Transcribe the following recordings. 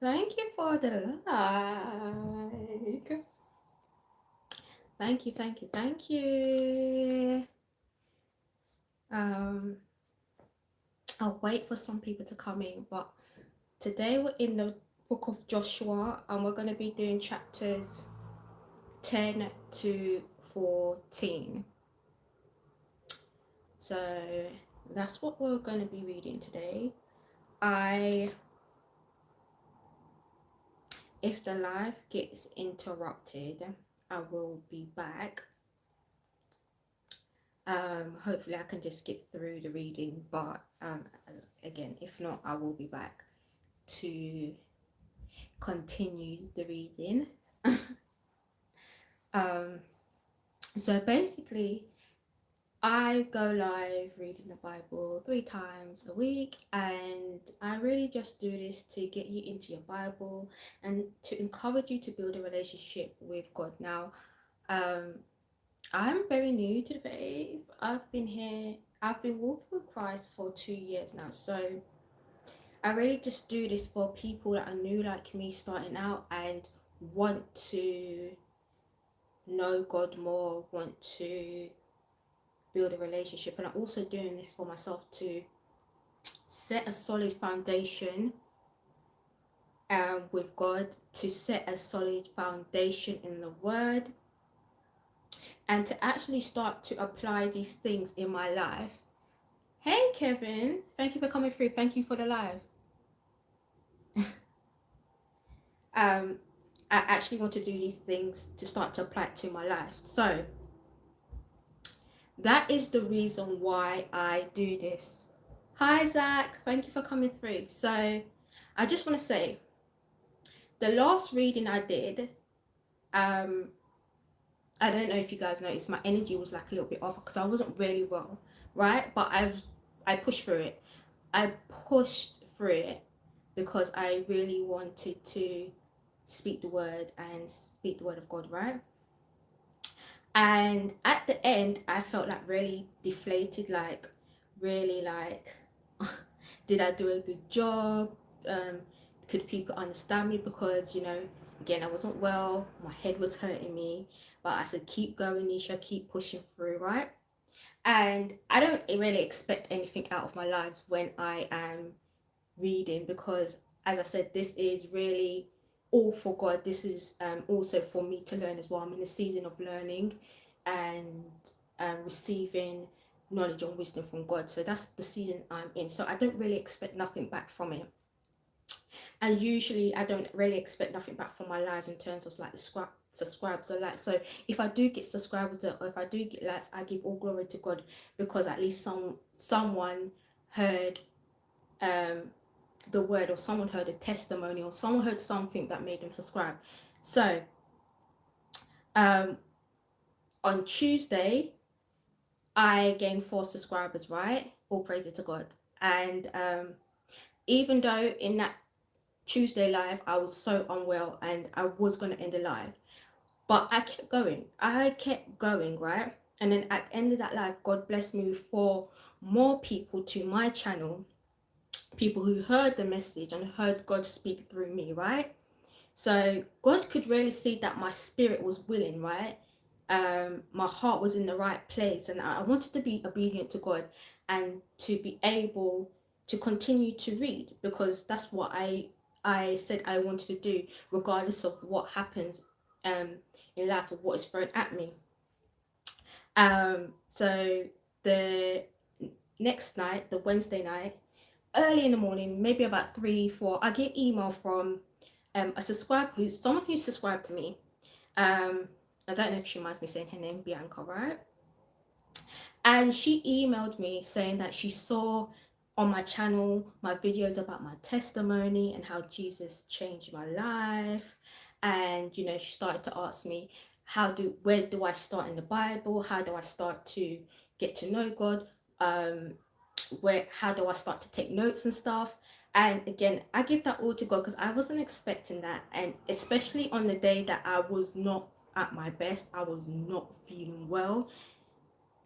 Thank you for the like. Thank you. Um, I'll wait for some people to come in, but today we're in the book of Joshua and we're going to be doing chapters 10 to 14. So that's what we're going to be reading today. If the live gets interrupted, I will be back. Hopefully I can just get through the reading, but again, if not, I will be back to continue the reading. um, so basically, I go live reading the Bible 3 times a week, and I really just do this to get you into your Bible and to encourage you to build a relationship with God. Now, I'm very new to the faith. I've been walking with Christ for 2 years now. So I really just do this for people that are new like me starting out and want to know God more, want to build a relationship. And I'm also doing this for myself to set a solid foundation with God, to set a solid foundation in the Word, and to actually start to apply these things in my life. Hey Kevin, thank you for coming through. Thank you for the live. I actually want to do these things to start to apply it to my life. So that is the reason why I do this. Hi Zach, thank you for coming through. So I just want to say, the last reading I did, I don't know if you guys noticed, my energy was like a little bit off because I wasn't really well, right? But I pushed through it. I pushed through it because I really wanted to speak the word and speak the word of God, right? And at the end, I felt like really deflated, like really like, did I do a good job? Um, could people understand me? Because, again, I wasn't well, my head was hurting me, but I said, keep going, Nisha, keep pushing through, right? And I don't really expect anything out of my lives when I am reading, because as I said, this is really all for God. This is also for me to learn as well. I'm in a season of learning and receiving knowledge and wisdom from God. So that's the season I'm in. So I don't really expect nothing back from it. And usually I don't really expect nothing back from my lives in terms of like the subscribers or likes. So if I do get subscribers or if I do get likes, I give all glory to God, because at least someone heard the word, or someone heard a testimony, or someone heard something that made them subscribe. So on Tuesday I gained 4 subscribers, right? All praise to God. And even though in that Tuesday live I was so unwell and I was going to end the live, but I kept going, right? And then at the end of that live, God blessed me with 4 more people to my channel, people who heard the message and heard God speak through me, right? So God could really see that my spirit was willing, right? My heart was in the right place, and I wanted to be obedient to God and to be able to continue to read, because that's what I said I wanted to do, regardless of what happens in life or what is thrown at me. So the next night, the Wednesday night, early in the morning, maybe about 3, 4, I get email from someone who subscribed to me. I don't know if she reminds me saying her name, Bianca, right? And she emailed me saying that she saw on my channel my videos about my testimony and how Jesus changed my life. And she started to ask me, where do I start in the Bible? How do I start to get to know God? How do I start to take notes and stuff? And again, I give that all to God, because I wasn't expecting that. And especially on the day that I was not at my best, I was not feeling well.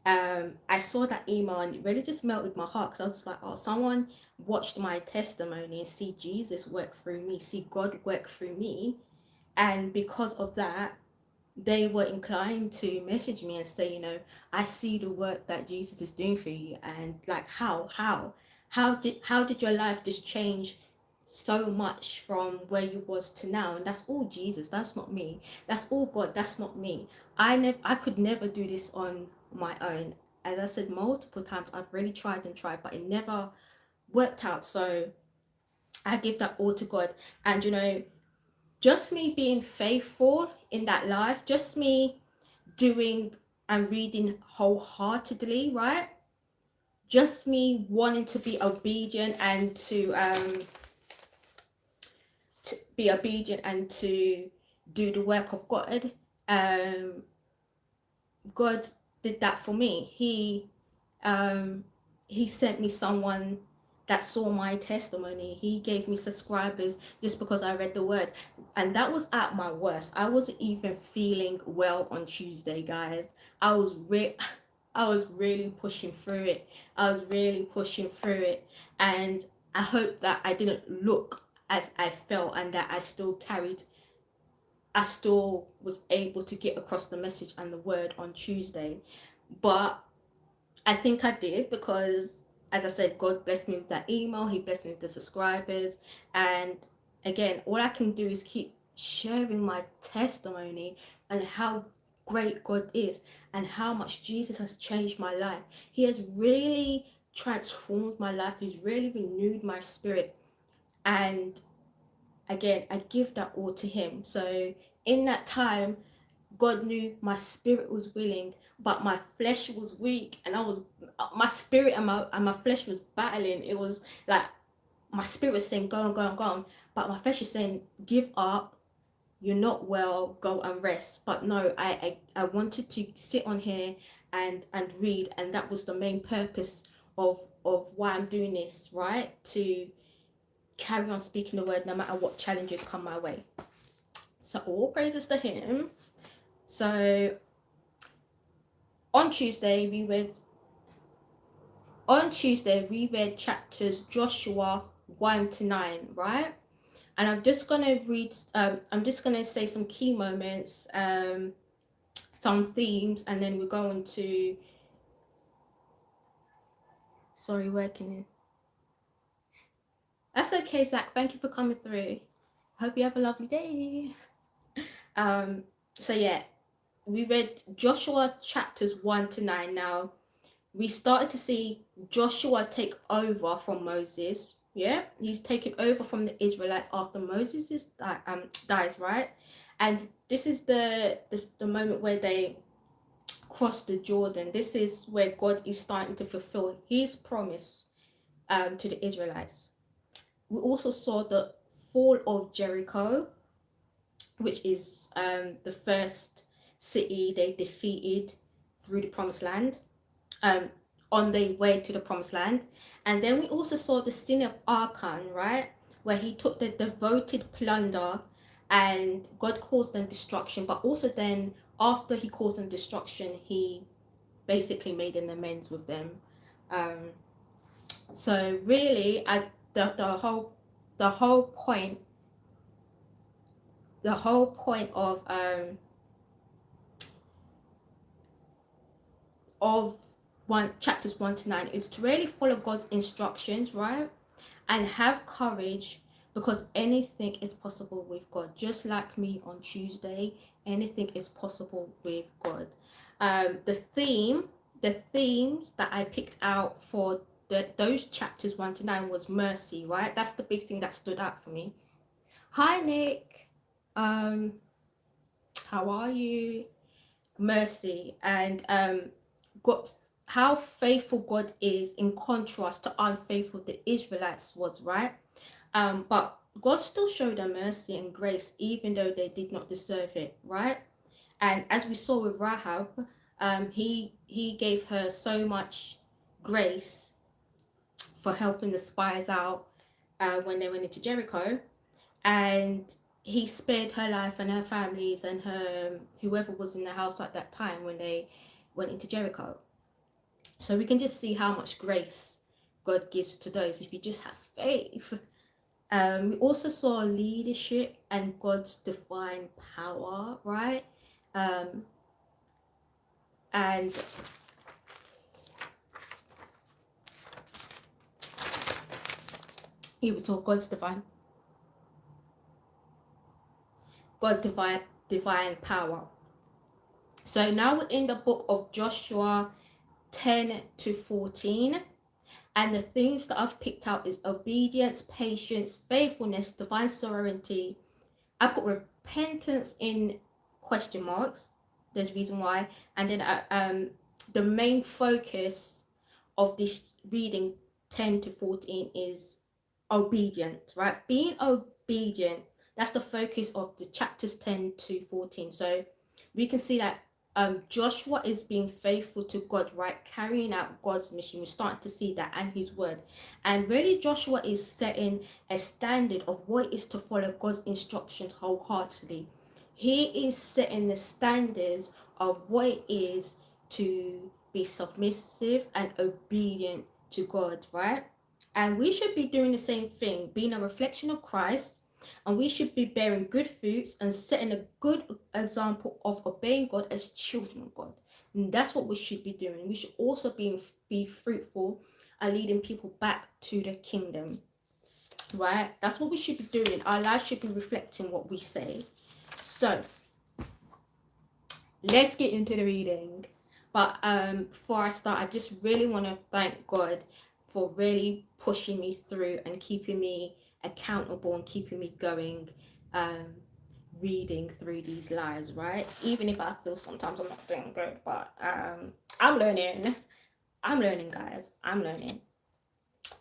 I saw that email and it really just melted my heart, because I was like, oh, someone watched my testimony and see Jesus work through me, see God work through me. And because of that, they were inclined to message me and say, I see the work that Jesus is doing for you. And like, how did your life just change so much from where you was to now? And that's all Jesus. That's not me. That's all God. That's not me. I could never do this on my own. As I said multiple times, I've really tried and tried, but it never worked out. So I give that all to God. And just me being faithful in that life, just me doing and reading wholeheartedly, right? Just me wanting to be obedient and to be obedient and to do the work of God. Um, God did that for me. He sent me someone that saw my testimony. He gave me subscribers just because I read the word. And that was at my worst. I wasn't even feeling well on Tuesday, guys. I was I was really pushing through it. I was really pushing through it. And I hope that I didn't look as I felt, and that I still was able to get across the message and the word on Tuesday. But I think I did, because, as I said, God blessed me with that email. He blessed me with the subscribers. And again, all I can do is keep sharing my testimony and how great God is and how much Jesus has changed my life. He has really transformed my life. He's really renewed my spirit. And again, I give that all to him. So in that time, God knew my spirit was willing, but my flesh was weak, and my spirit and my flesh was battling. It was like my spirit was saying, go on, go on, go on, but my flesh is saying, give up. You're not well. Go and rest. But no, I wanted to sit on here and read, and that was the main purpose of why I'm doing this, right? To carry on speaking the word no matter what challenges come my way. So all praises to him. So on Tuesday we read chapters Joshua 1 to 9, right? And I'm just gonna say some key moments, some themes, and then we're going to working. That's okay, Zach. Thank you for coming through. Hope you have a lovely day. So yeah, we read Joshua chapters 1 to 9. Now we started to see Joshua take over from Moses. Yeah, he's taken over from the Israelites after Moses dies, right? And this is the moment where they cross the Jordan. This is where God is starting to fulfill his promise to the Israelites. We also saw the fall of Jericho, which is the first city they defeated through the promised land. On their way to the promised land. And then we also saw the sin of Achan, right, where he took the devoted plunder and God caused them destruction, but also then after he caused them destruction, he basically made an amends with them. So really, the whole point of chapters 1 to 9 is to really follow God's instructions, right? And have courage, because anything is possible with God. Just like me on Tuesday, anything is possible with God. The themes that I picked out for those chapters 1 to 9 was mercy, right? That's the big thing that stood out for me. Hi, Nick. How are you? Mercy. And God, how faithful God is in contrast to unfaithful the Israelites was, right? But God still showed them mercy and grace even though they did not deserve it, right? And as we saw with Rahab, he gave her so much grace for helping the spies out when they went into Jericho, and he spared her life and her families and her whoever was in the house at that time when they went into Jericho. So we can just see how much grace God gives to those if you just have faith. We also saw leadership and God's divine power, right? Um, and he saw divine power. So now we're in the book of Joshua 10 to 14. And the themes that I've picked out is obedience, patience, faithfulness, divine sovereignty. I put repentance in question marks. There's a reason why. And then the main focus of this reading 10 to 14 is obedient, right? Being obedient. That's the focus of the chapters 10 to 14. So we can see that Joshua is being faithful to God, right? Carrying out God's mission. We're starting to see that and his word. And really, Joshua is setting a standard of what it is to follow God's instructions wholeheartedly. He is setting the standards of what it is to be submissive and obedient to God, right? And we should be doing the same thing, being a reflection of Christ, and we should be bearing good fruits and setting a good example of obeying God as children of God. And that's what we should be doing. We should also be fruitful and leading people back to the kingdom, right? That's what we should be doing. Our lives should be reflecting what we say. So let's get into the reading. But before I start, I just really want to thank God for really pushing me through and keeping me accountable and keeping me going, reading through these lives, right? Even if I feel sometimes I'm not doing good, but I'm learning. I'm learning, guys. I'm learning.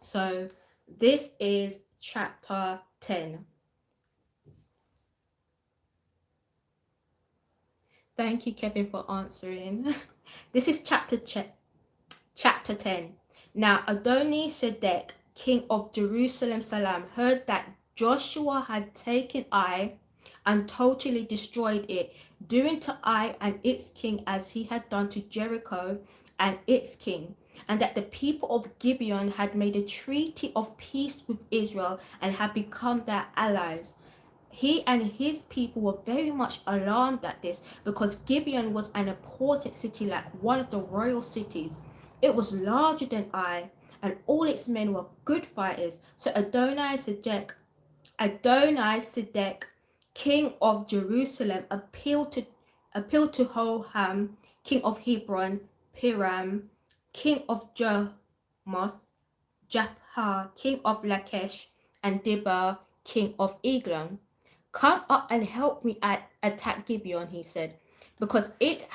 So this is chapter 10. Thank you, Kevin, for answering. This is chapter 10. Now Adoni-Sedek, king of Jerusalem Salam, heard that Joshua had taken Ai and totally destroyed it, doing to Ai and its king as he had done to Jericho and its king, and that the people of Gibeon had made a treaty of peace with Israel and had become their allies. He and his people were very much alarmed at this because Gibeon was an important city, like one of the royal cities. It was larger than Ai, and all its men were good fighters. So Adoni-Sedek, king of Jerusalem, appealed to Hoham, king of Hebron, Piram, king of Jarmuth, Japhah, king of Lachish, and Dibah, king of Eglon. Come up and help me attack Gibeon, he said, because it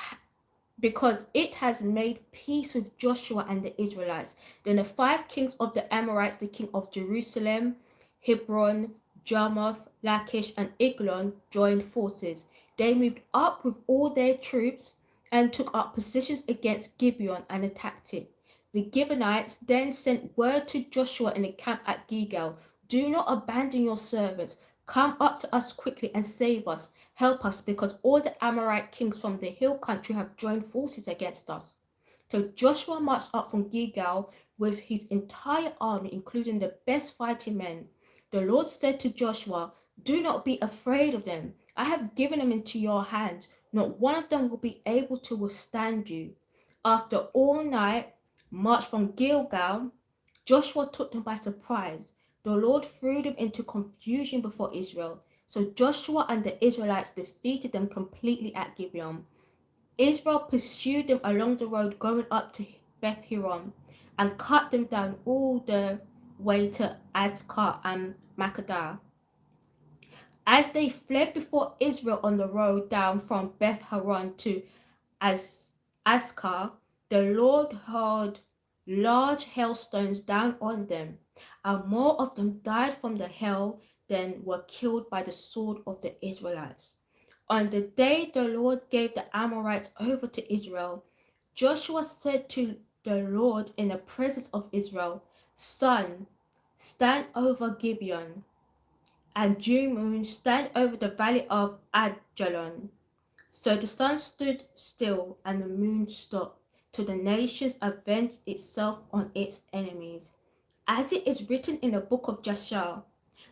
has made peace with Joshua and the Israelites. Then the 5 kings of the Amorites, the king of Jerusalem, Hebron, Jarmuth, Lachish, and Eglon, joined forces. They moved up with all their troops and took up positions against Gibeon and attacked it. The Gibeonites then sent word to Joshua in the camp at Gilgal, "Do not abandon your servants. Come up to us quickly and save us. Help us, because all the Amorite kings from the hill country have joined forces against us." So Joshua marched up from Gilgal with his entire army, including the best fighting men. The Lord said to Joshua, "Do not be afraid of them. I have given them into your hands. Not one of them will be able to withstand you." After all night march from Gilgal, Joshua took them by surprise. The Lord threw them into confusion before Israel. So Joshua and the Israelites defeated them completely at Gibeon. Israel pursued them along the road going up to Beth Horon and cut them down all the way to Azkar and Makkedah. As they fled before Israel on the road down from Beth Horon to Azkar, the Lord hurled large hailstones down on them, and more of them died from the hail than were killed by the sword of the Israelites. On the day the Lord gave the Amorites over to Israel, Joshua said to the Lord in the presence of Israel, "Sun, stand over Gibeon, and dew moon, stand over the valley of Ajalon." So the sun stood still and the moon stopped till the nations avenge itself on its enemies. As it is written in the book of Joshua,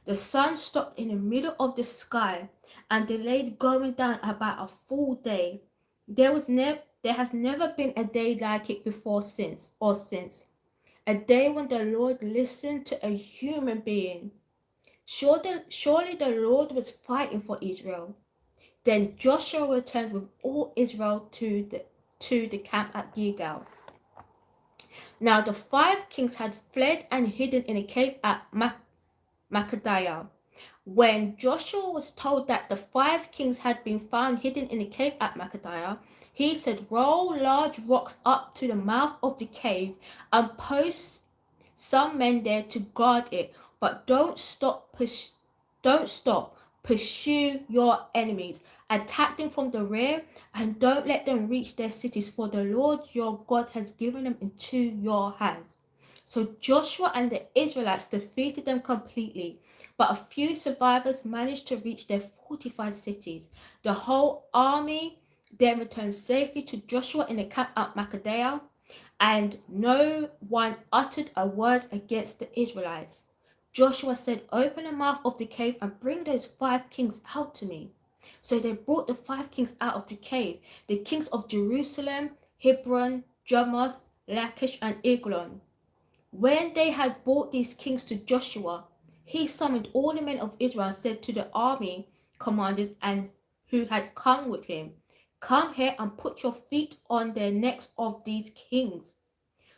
the sun stopped in the middle of the sky and delayed going down about a full day. There has never been a day like it before since. A day when the Lord listened to a human being. Surely the Lord was fighting for Israel. Then Joshua returned with all Israel to the camp at Gilgal. Now the 5 kings had fled and hidden in a cave at Makkedah. When Joshua was told that the 5 kings had been found hidden in a cave at Makkedah, he said, "Roll large rocks up to the mouth of the cave and post some men there to guard it, but don't stop. Pursue your enemies. Attack them from the rear and don't let them reach their cities, for the Lord your God has given them into your hands." So Joshua and the Israelites defeated them completely, but a few survivors managed to reach their fortified cities. The whole army then returned safely to Joshua in the camp at Makkedah, and no one uttered a word against the Israelites. Joshua said, "Open the mouth of the cave and bring those 5 kings out to me." So they brought the 5 kings out of the cave, the kings of Jerusalem, Hebron, Jarmuth, Lachish, and Eglon. When they had brought these kings to Joshua, he summoned all the men of Israel and said to the army commanders and who had come with him, "Come here and put your feet on the necks of these kings."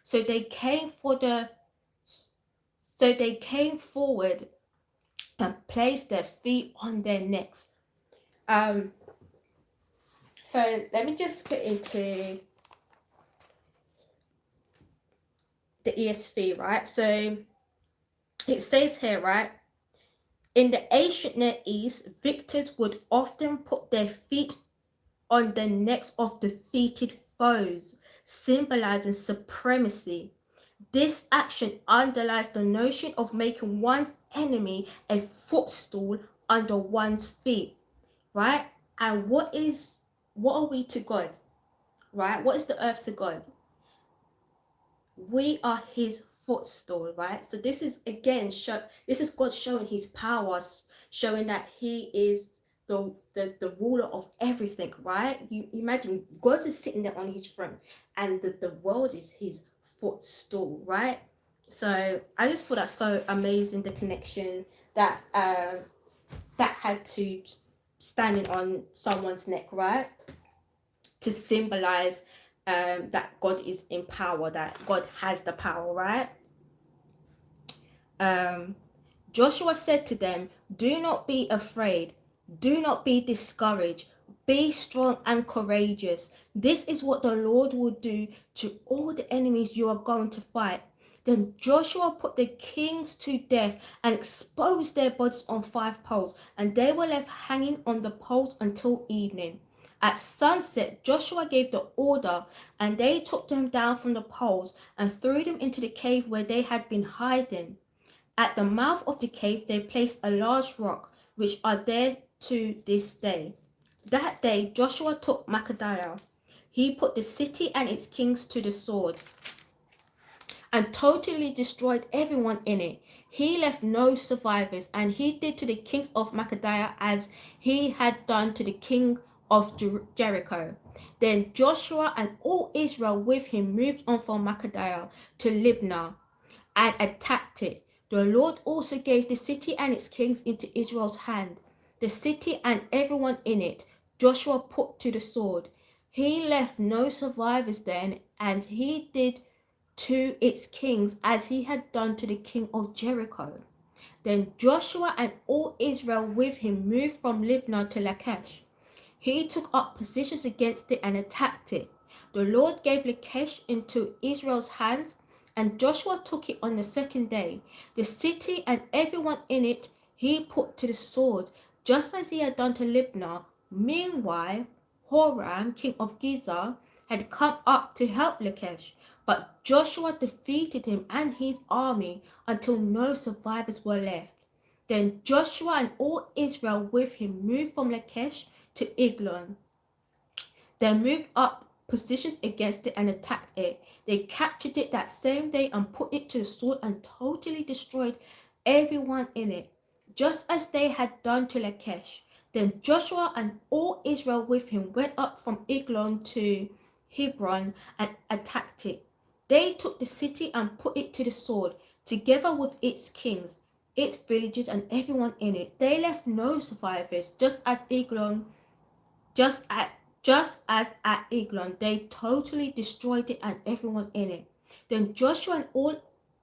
So they came forward and placed their feet on their necks. So let me just get into the ESV, right? So it says here, right? In the ancient Near East, victors would often put their feet on the necks of defeated foes, symbolizing supremacy. This action underlies the notion of making one's enemy a footstool under one's feet, right? And what are we to God, right? What is the earth to God? We are his footstool, right? So this is again this is God showing his powers, showing that he is the ruler of everything, right? You imagine God is sitting there on his throne and the world is his footstool, right? So I just thought that's so amazing, the connection that that had to standing on someone's neck, right? To symbolize that God is in power, that God has the power, right? Joshua said to them, "Do not be afraid. Do not be discouraged. Be strong and courageous. This is what the Lord will do to all the enemies you are going to fight." Then Joshua put the kings to death and exposed their bodies on 5 poles, and they were left hanging on the poles until evening. At sunset, Joshua gave the order, and they took them down from the poles and threw them into the cave where they had been hiding. At the mouth of the cave, they placed a large rock, which are there to this day. That day, Joshua took Makkedah. He put the city and its kings to the sword and totally destroyed everyone in it. He left no survivors, and he did to the kings of Makkedah as he had done to the king of Jericho. Then Joshua and all Israel with him moved on from Makkedah to Libnah and attacked it. The Lord also gave the city and its kings into Israel's hand. The city and everyone in it Joshua put to the sword. He left no survivors then, and he did to its kings as he had done to the king of Jericho. Then Joshua and all Israel with him moved from Libnah to Lachish. He took up positions against it and attacked it. The Lord gave Lachish into Israel's hands, and Joshua took it on the 2nd day. The city and everyone in it he put to the sword, just as he had done to Libnah. Meanwhile, Horam, king of Gezer, had come up to help Lachish, but Joshua defeated him and his army until no survivors were left. Then Joshua and all Israel with him moved from Lachish to Eglon. They moved up positions against it and attacked it. They captured it that same day and put it to the sword and totally destroyed everyone in it, just as they had done to Lachish. Then Joshua and all Israel with him went up from Eglon to Hebron and attacked it. They took the city and put it to the sword, together with its kings, its villages, and everyone in it. They left no survivors, just at just as at Eglon, they totally destroyed it and everyone in it. Then Joshua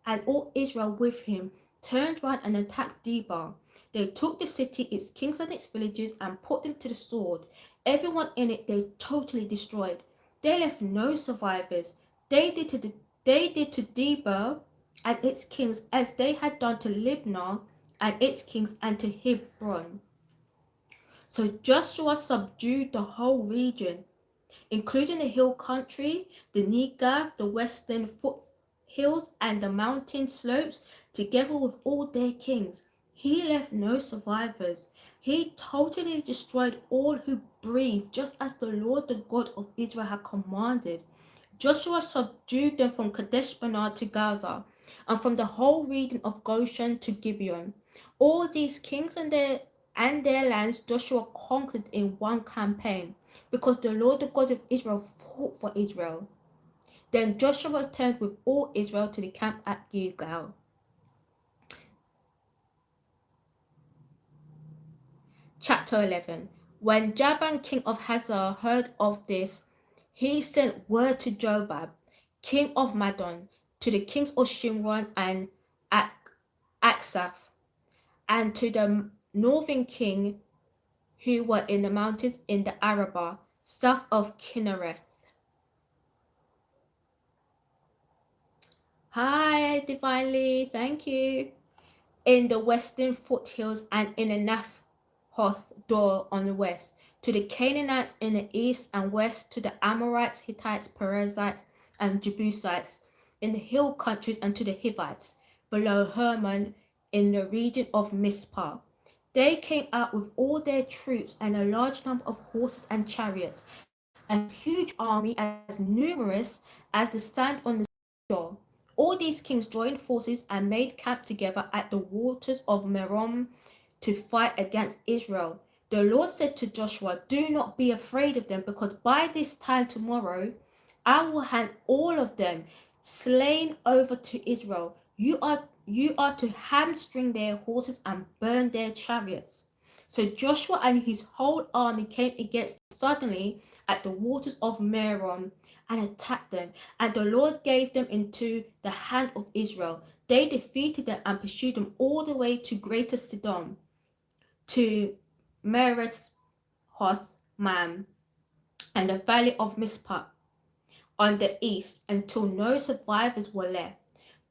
and all Israel with him turned round and attacked Debir. They took the city, its kings and its villages, and put them to the sword. Everyone in it they totally destroyed. They left no survivors. They did to Debir and its kings as they had done to Libnah and its kings and to Hebron. So Joshua subdued the whole region, including the hill country, the Negev, the western foothills, and the mountain slopes, together with all their kings. He left no survivors. He totally destroyed all who breathed, just as the Lord, the God of Israel, had commanded. Joshua subdued them from Kadesh Barnea to Gaza, and from the whole region of Goshen to Gibeon. All these kings and their lands Joshua conquered in one campaign, because the Lord, the God of Israel, fought for Israel. Then Joshua returned with all Israel to the camp at Gilgal. Chapter 11. When Jabin, king of Hazor, heard of this, he sent word to Jobab, king of Madon, to the kings of Shimron and Aksaph, and to the northern king who were in the mountains in the Arabah, south of Kinnereth. Hi, Divinely, thank you. In the western foothills and in the Naphoth Dor on the west, to the Canaanites in the east and west, to the Amorites, Hittites, Perizzites, and Jebusites in the hill countries, and to the Hivites below Hermon in the region of Mizpah. They came out with all their troops and a large number of horses and chariots, a huge army as numerous as the sand on the shore. All these kings joined forces and made camp together at the waters of Merom to fight against Israel. The Lord said to Joshua, "Do not be afraid of them, because by this time tomorrow I will hand all of them slain over to Israel. You are to hamstring their horses and burn their chariots." So Joshua and his whole army came against them suddenly at the waters of Merom and attacked them, and the Lord gave them into the hand of Israel. They defeated them and pursued them all the way to Greater Sidon, to Mereshoth Mam, and the valley of Mizpah on the east, until no survivors were left.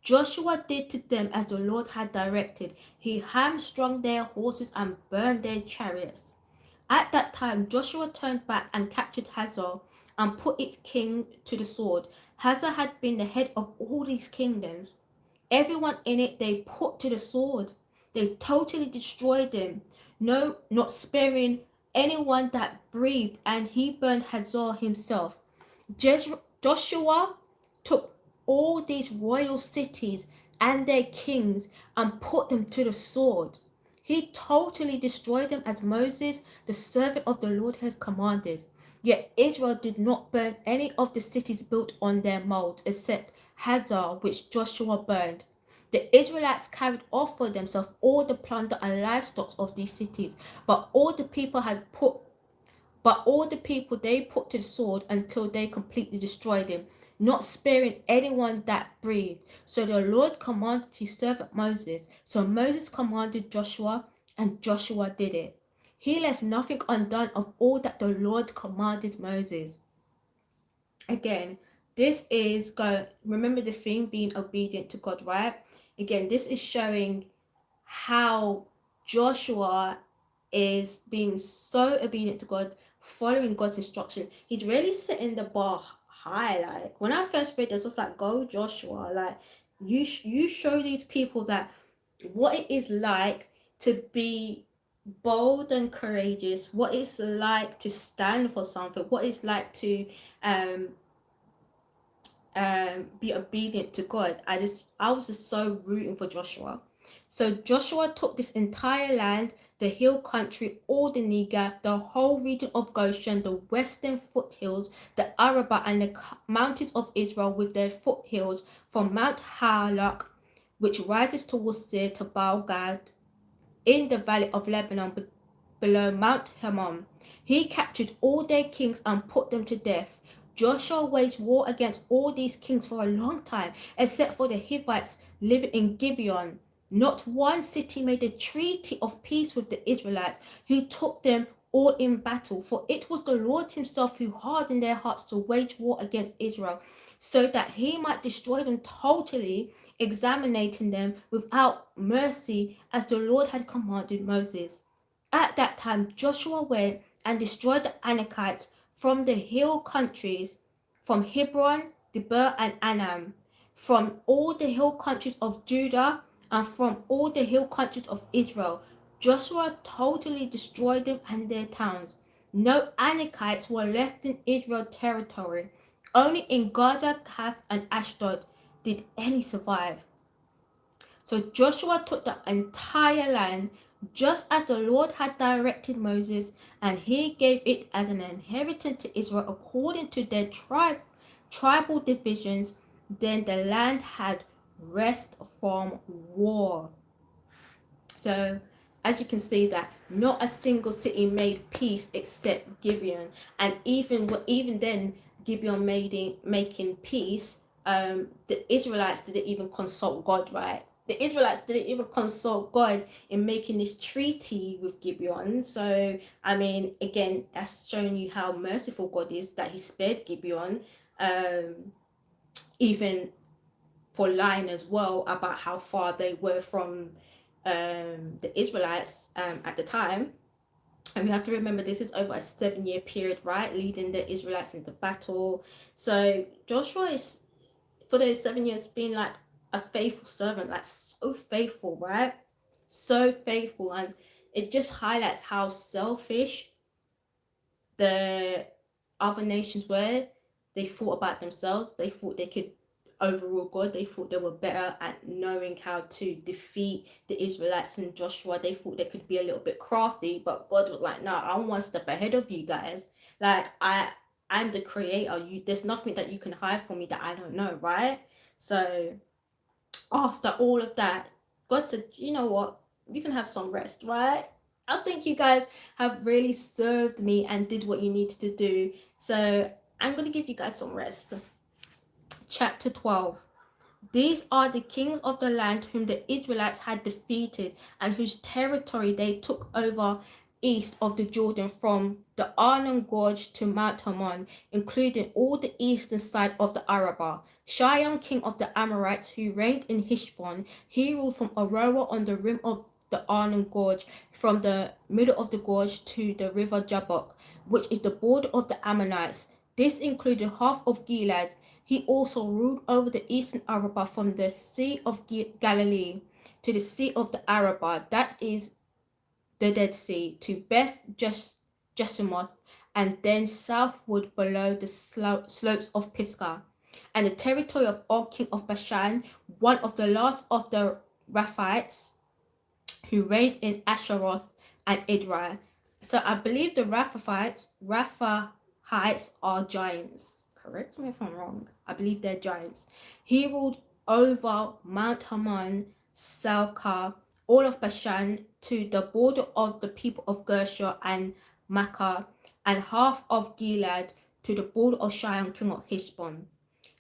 Joshua did to them as the Lord had directed. He hamstrung their horses and burned their chariots. At that time, Joshua turned back and captured Hazor and put its king to the sword. Hazor had been the head of all these kingdoms. Everyone in it they put to the sword. They totally destroyed them, no, not sparing anyone that breathed, and he burned Hazor himself. Joshua took all these royal cities and their kings and put them to the sword. He totally destroyed them as Moses, the servant of the Lord, had commanded. Yet Israel did not burn any of the cities built on their mold, except Hazor, which Joshua burned. The Israelites carried off for themselves all the plunder and livestock of these cities, but all the people they put to the sword until they completely destroyed them, not sparing anyone that breathed. So the Lord commanded his servant Moses. So Moses commanded Joshua, and Joshua did it. He left nothing undone of all that the Lord commanded Moses. Again, this is remember the thing, being obedient to God, right? Again, this is showing how Joshua is being so obedient to God, following God's instruction. He's really setting the bar high. Like when I first read this, I was like, "Go, Joshua!" Like you show these people that what it is like to be bold and courageous, what it's like to stand for something, what it's like to um be obedient to God. I was just so rooting for Joshua. So Joshua took this entire land, the hill country, all the Negev, the whole region of Goshen, the western foothills, the Arabah, and the mountains of Israel with their foothills from Mount Halak, which rises towards Seir, to Baal Gad in the valley of Lebanon below Mount Hermon. He captured all their kings and put them to death. Joshua waged war against all these kings for a long time, except for the Hivites living in Gibeon. Not one city made a treaty of peace with the Israelites, who took them all in battle. For it was the Lord himself who hardened their hearts to wage war against Israel, so that he might destroy them totally, exterminating them without mercy, as the Lord had commanded Moses. At that time, Joshua went and destroyed the Anakites from the hill countries, from Hebron, Debir, and Anam, from all the hill countries of Judah, and from all the hill countries of Israel. Joshua totally destroyed them and their towns. No Anakites were left in Israel territory. Only in Gaza, Gath, and Ashdod did any survive. So Joshua took the entire land, just as the Lord had directed Moses, and he gave it as an inheritance to Israel according to their tribal divisions. Then the land had rest from war. So as you can see, that not a single city made peace except Gibeon, and even then Gibeon making peace, the Israelites didn't even consult God, right? The Israelites didn't even consult God in making this treaty with Gibeon. So I mean, again, that's showing you how merciful God is, that he spared Gibeon, even for lying as well about how far they were from the Israelites at the time. And we have to remember, this is over a 7-year period, right, leading the Israelites into battle. So Joshua is, for those 7 years, been like a faithful servant, like so faithful, right? So faithful. And it just highlights how selfish the other nations were. They thought about themselves. They thought they could overrule God. They thought they were better at knowing how to defeat the Israelites and Joshua. They thought they could be a little bit crafty, but God was like, no, I'm one step ahead of you guys. Like I'm the creator. There's nothing that you can hide from me that I don't know, right? So after all of that, God said, you know what? You can have some rest, right? I think you guys have really served me and did what you needed to do. So I'm going to give you guys some rest. Chapter 12. These are the kings of the land whom the Israelites had defeated and whose territory they took over east of the Jordan from the Arnon Gorge to Mount Hermon, including all the eastern side of the Arabah. Sihon, king of the Amorites, who reigned in Heshbon, he ruled from Aroer on the rim of the Arnon Gorge, from the middle of the gorge to the river Jabbok, which is the border of the Ammonites. This included half of Gilead. He also ruled over the eastern Arabah from the Sea of Galilee to the Sea of the Arabah, that is the Dead Sea, to Beth Jeshimoth, and then southward below the slopes of Pisgah, and the territory of Og, king of Bashan, one of the last of the Raphites, who reigned in Asheroth and Edrei. So I believe the Raphites are giants. Correct me if I'm wrong. I believe they're giants. He ruled over Mount Hermon, Salcah, all of Bashan, to the border of the people of Gershon and Makkah, and half of Gilead, to the border of Sihon, king of Heshbon.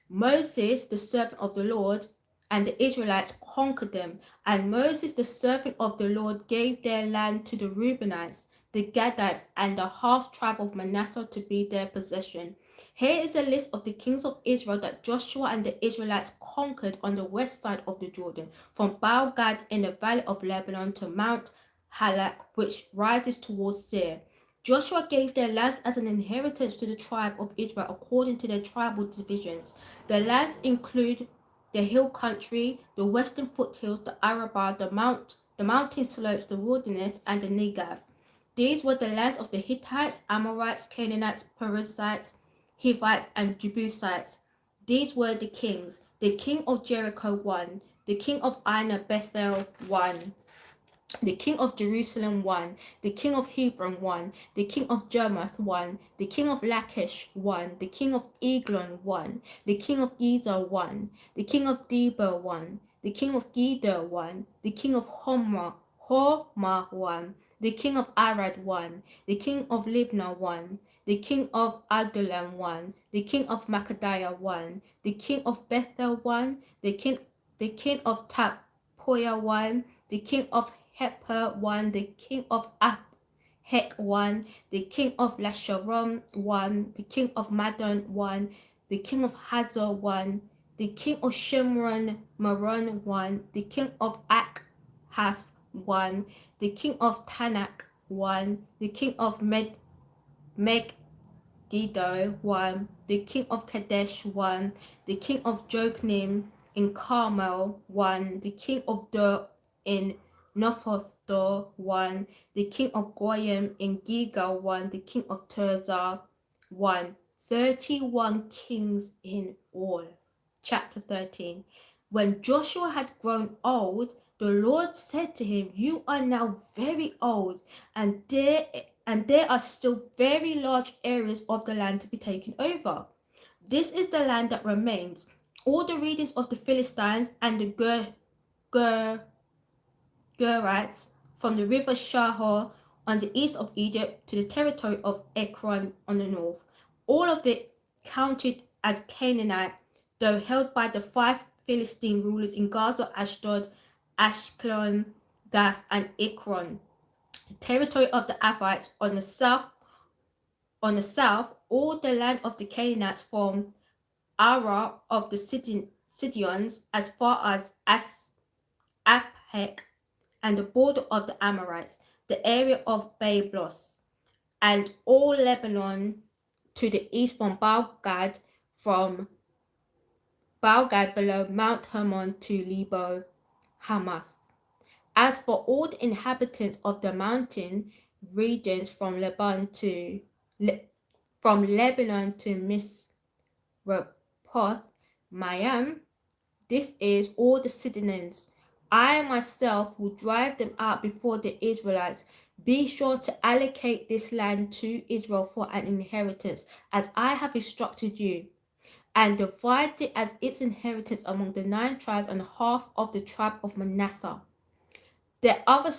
Moses, the servant of the Lord, and the Israelites conquered them. And Moses, the servant of the Lord, gave their land to the Reubenites, the Gadites, and the half tribe of Manasseh to be their possession. Here is a list of the kings of Israel that Joshua and the Israelites conquered on the west side of the Jordan, from Baal Gad in the valley of Lebanon to Mount Halak, which rises towards Seir. Joshua gave their lands as an inheritance to the tribe of Israel according to their tribal divisions. The lands include the hill country, the western foothills, the Arabah, the Mount the mountain slopes, the wilderness, and the Negev. These were the lands of the Hittites, Amorites, Canaanites, Perizzites, Hivites, and Jebusites. These were the kings. The king of Jericho won. The king of Ai and Bethel won. The king of Jerusalem won. The king of Hebron won. The king of Jarmuth won. The king of Lachish won. The king of Eglon won. The king of Gezer won. The king of Debir won. The king of Geder won. The king of Hormah won. The king of Arad won. The king of Libnah won. The king of Adullam won. The king of Makadiah won. The king of Bethel won. The king of Tappuah won. The king of Hepher won. The king of Aphek won. The king of Lasharon won. The king of Madon won. The king of Hazor won. The king of Shimron Maron won. The king of Akhath won. The king of Tanakh won. The king of Megiddo won. The king of Kadesh won. The king of Jokneam in Carmel won. The king of Dur in Nophoth won. The king of Goyim in Gilgal won. The king of Tirzah won. 31 kings in all. Chapter 13. When Joshua had grown old, the Lord said to him, "You are now very old, and there are still very large areas of the land to be taken over. This is the land that remains, all the regions of the Philistines and the Gerites, from the river Shahor on the east of Egypt to the territory of Ekron on the north, all of it counted as Canaanite, though held by the 5 Philistine rulers in Gaza, Ashdod, Ashkelon, Gath, and Ekron. The territory of the Avites on the south, all the land of the Canaanites from Arah of the Sidonians as far as Aphek, and the border of the Amorites, the area of Byblos, and all Lebanon to the east from Baal-Gad below Mount Hermon to Lebo Hamath. As for all the inhabitants of the mountain regions from Lebanon to Misrephoth Mayam, this is all the Sidonians. I myself will drive them out before the Israelites. Be sure to allocate this land to Israel for an inheritance, as I have instructed you, and divide it as its inheritance among the 9 tribes and half of the tribe of Manasseh. The other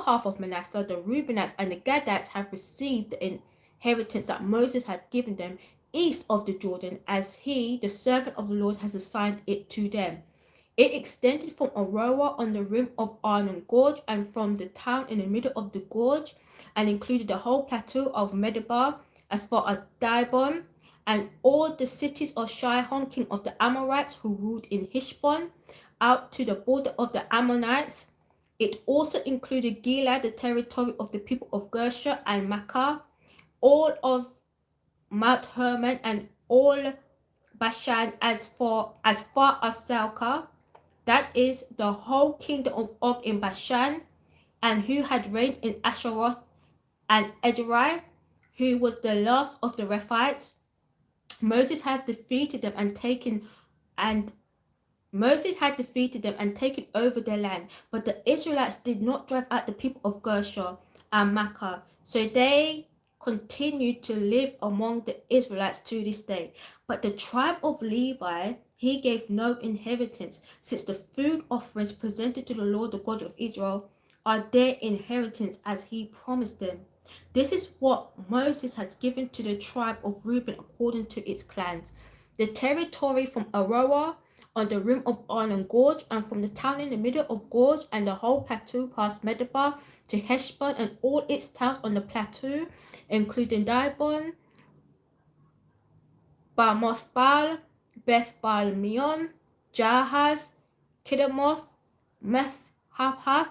half of Manasseh, the Reubenites and the Gadites, have received the inheritance that Moses had given them east of the Jordan, as he, the servant of the Lord, has assigned it to them. It extended from Aroer on the rim of Arnon Gorge and from the town in the middle of the gorge, and included the whole plateau of Medeba as far as Dibon, and all the cities of Shihon, king of the Amorites, who ruled in Heshbon, out to the border of the Ammonites. It also included Gilead, the territory of the people of Gershon and Makkah, all of Mount Hermon, and all Bashan as far as Salcah, that is the whole kingdom of Og in Bashan, and who had reigned in Asheroth, and Edrei, who was the last of the Rephites. Moses had defeated them and taken over their land, but the Israelites did not drive out the people of Gershon and Makkah, so they continued to live among the Israelites to this day. But the tribe of Levi he gave no inheritance, since the food offerings presented to the Lord, the God of Israel, are their inheritance as he promised them. This is what Moses has given to the tribe of Reuben according to its clans. The territory from Aroer on the rim of Arnon Gorge, and from the town in the middle of Gorge and the whole plateau past Medeba to Heshbon and all its towns on the plateau, including Dibon, Bamothbal, Beth-Baal Meon, Jahaz, Kedemoth, Methhahath,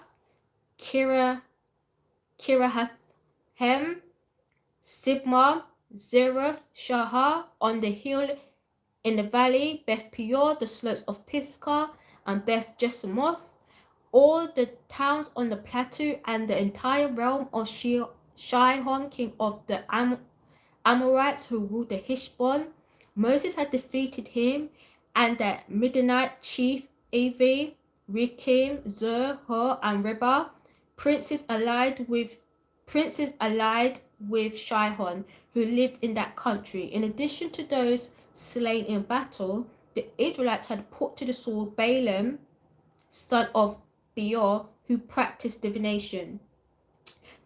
Kirahathem, Sibmah, Zereth, Shahar, on the hill in the valley, Beth Peor, the slopes of Pisgah, and Beth Jesimoth, all the towns on the plateau and the entire realm of Shihon, king of the Amorites who ruled the Heshbon. Moses had defeated him and the Midianite chief Avi, Rekem, Zur, Hur, and Reba, princes allied with Shihon, who lived in that country. In addition to those slain in battle, the Israelites had put to the sword Balaam, son of Beor, who practiced divination.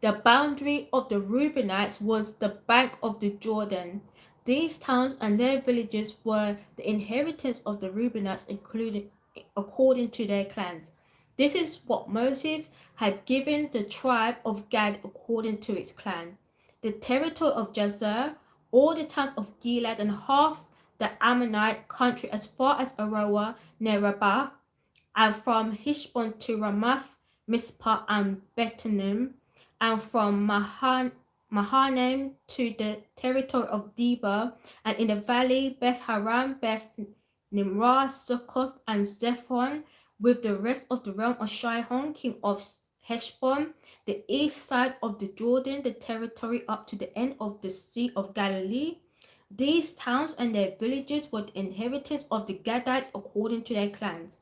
The boundary of the Reubenites was the bank of the Jordan. These towns and their villages were the inheritance of the Reubenites, including according to their clans. This is what Moses had given the tribe of Gad according to its clan. The territory of Jazer, all the towns of Gilead, and half the Ammonite country as far as Aroer near Rabbah, and from Heshbon to Ramath, Mizpah, and Bethlehem, and from Mahanaim to the territory of Debir, and in the valley Beth Haram, Beth Nimrah, Succoth, and Zephon, with the rest of the realm of Shihon, king of Heshbon, the east side of the Jordan, the territory up to the end of the Sea of Galilee. These towns and their villages were the inheritance of the Gadites according to their clans.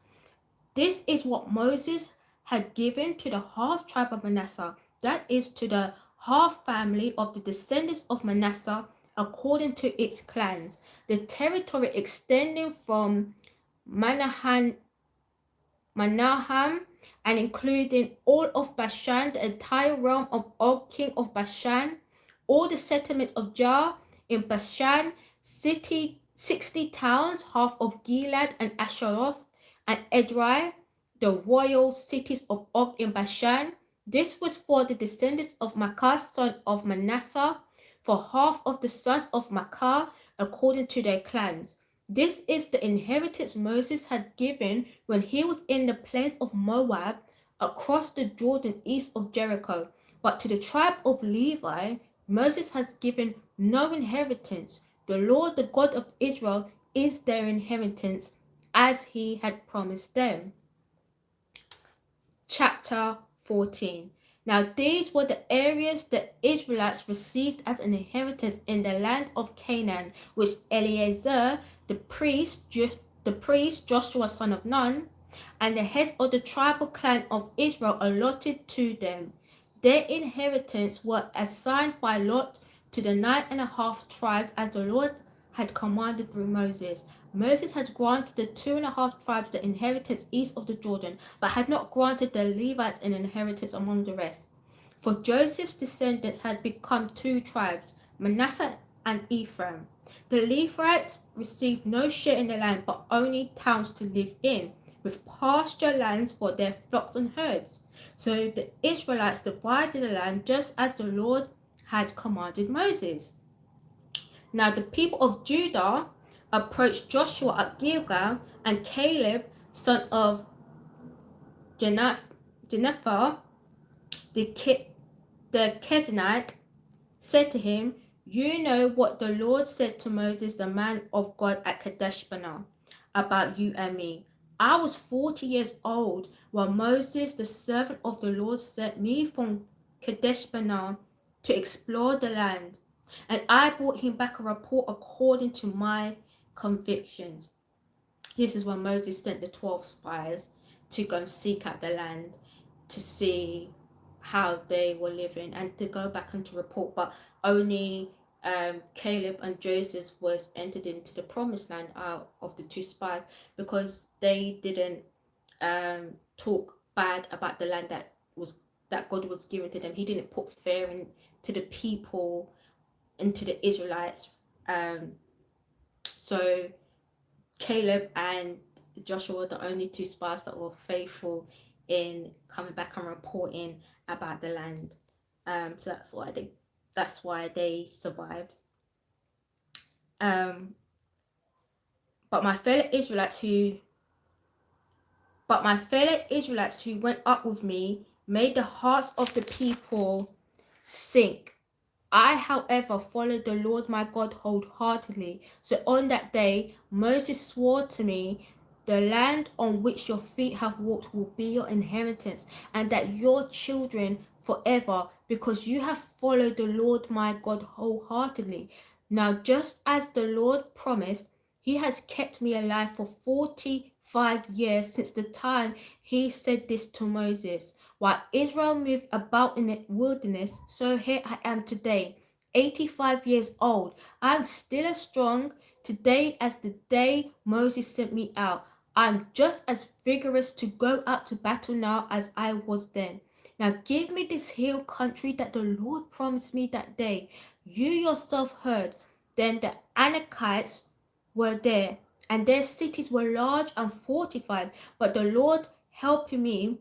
This is what Moses had given to the half tribe of Manasseh, that is, to the half family of the descendants of Manasseh, according to its clans. The territory extending from Manahan and including all of Bashan, the entire realm of Og, king of Bashan, all the settlements of Jah in Bashan, 60 towns, half of Gilead and Asheroth, and Edrei, the royal cities of Og in Bashan. This was for the descendants of Makah, son of Manasseh, for half of the sons of Makah, according to their clans. This is the inheritance Moses had given when he was in the plains of Moab, across the Jordan east of Jericho. But to the tribe of Levi, Moses has given no inheritance. The Lord, the God of Israel, is their inheritance, as he had promised them. Chapter 14. Now these were the areas the Israelites received as an inheritance in the land of Canaan, which Eleazar, the priest Joshua son of Nun, and the heads of the tribal clan of Israel allotted to them. Their inheritance were assigned by lot to the 9.5 tribes, as the Lord had commanded through Moses. Moses had granted the 2.5 tribes the inheritance east of the Jordan, but had not granted the Levites an inheritance among the rest. For Joseph's descendants had become 2 tribes, Manasseh and Ephraim. The Levites received no share in the land, but only towns to live in, with pasture lands for their flocks and herds. So the Israelites divided the land just as the Lord had commanded Moses. Now the people of Judah approached Joshua at Gilgal, and Caleb, son of Jephthah, the Kenizzite, said to him, "You know what the Lord said to Moses, the man of God, at Kadesh Barnea, about you and me. I was 40 years old when Moses, the servant of the Lord, sent me from Kadesh Barnea to explore the land, and I brought him back a report according to my convictions." This is when Moses sent the 12 spies to go and seek out the land to see how they were living and to go back and to report, but only Caleb and Joseph was entered into the promised land out of the 2 spies, because they didn't talk bad about the land that God was giving to them. He didn't put fear into the people, into the Israelites. So Caleb and Joshua were the only 2 spies that were faithful in coming back and reporting about the land. So that's why they survived. But my fellow Israelites who went up with me made the hearts of the people sink. I, however, followed the Lord my God wholeheartedly. So on that day, Moses swore to me The land on which your feet have walked will be your inheritance, and that your children forever, because you have followed the Lord my God wholeheartedly. Now, just as the Lord promised, he has kept me alive for 45 years since the time he said this to Moses. While Israel moved about in the wilderness, so here I am today, 85 years old. I am still as strong today as the day Moses sent me out. I'm just as vigorous to go out to battle now as I was then. Now give me this hill country that the Lord promised me that day. You yourself heard. Then the Anakites were there, and their cities were large and fortified, but the Lord helping me,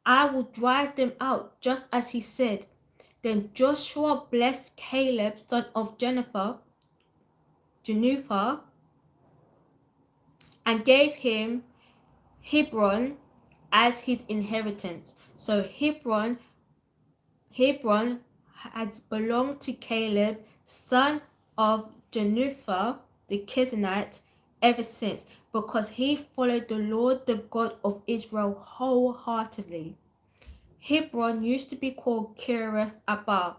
I will drive them out, just as he said. Then Joshua blessed Caleb, son of Jephthah, and gave him Hebron as his inheritance. So Hebron has belonged to Caleb, son of Jephthah the Kenizzite, ever since, because he followed the Lord, the God of Israel, wholeheartedly. Hebron used to be called Kiriath Arba,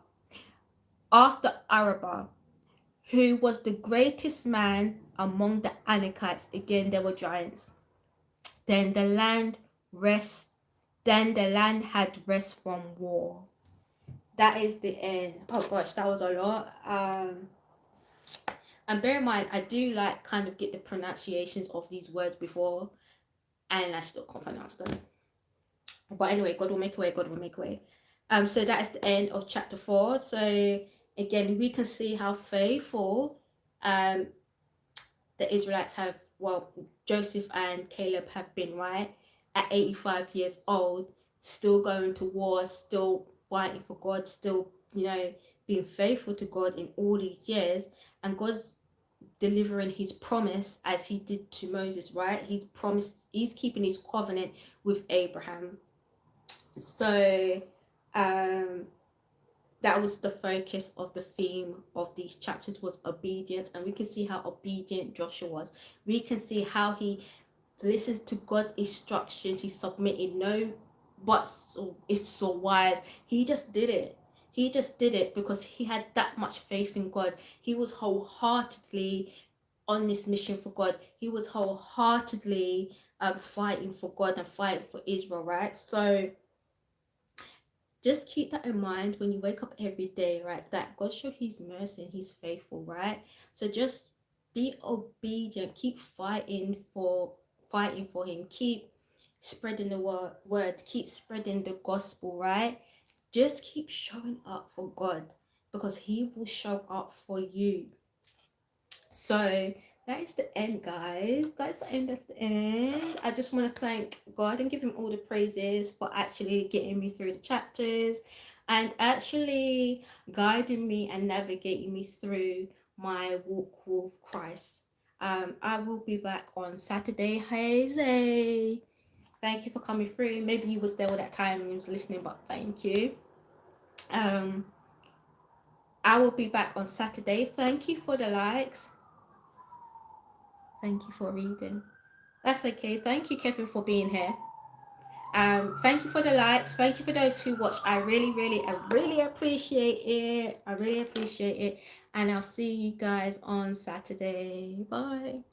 after Araba, who was the greatest man among the Anakites. Again, there were giants. Then the land had rest from war. That is the end. Oh gosh, that was a lot. And bear in mind, I do like kind of get the pronunciations of these words before, and I still can't pronounce them. But anyway, God will make a way. God will make a way. So that is the end of chapter 4. So again, we can see how faithful the Israelites have, well, Joseph and Caleb have been, right? At 85 years old, still going to war, still fighting for God, still, being faithful to God in all these years, and God's delivering his promise as he did to Moses, right? He's keeping his covenant with Abraham. So that was the focus of the theme of these chapters, was obedience, and we can see how obedient Joshua was. We can see how he listened to God's instructions. He submitted, no buts or ifs or whys. He just did it. He just did it because he had that much faith in God. He was wholeheartedly on this mission for God. He was wholeheartedly fighting for God and fighting for Israel, right? So just keep that in mind when you wake up every day, right? That God shows his mercy and he's faithful, right? So just be obedient. Keep fighting for him. Keep spreading the word. Keep spreading the gospel, right? Just keep showing up for God, because he will show up for you. So that is the end, guys. That's the end. I just want to thank God and give him all the praises for actually getting me through the chapters and actually guiding me and navigating me through my walk with Christ. I will be back on Saturday. Hazy, thank you for coming through. Maybe you was there all that time and you was listening, but thank you. I will be back on Saturday. Thank you for the likes. Thank you for reading. That's okay. Thank you, Kevin, for being here. Thank you for the likes. Thank you for those who watched. I really appreciate it. And I'll see you guys on Saturday. Bye.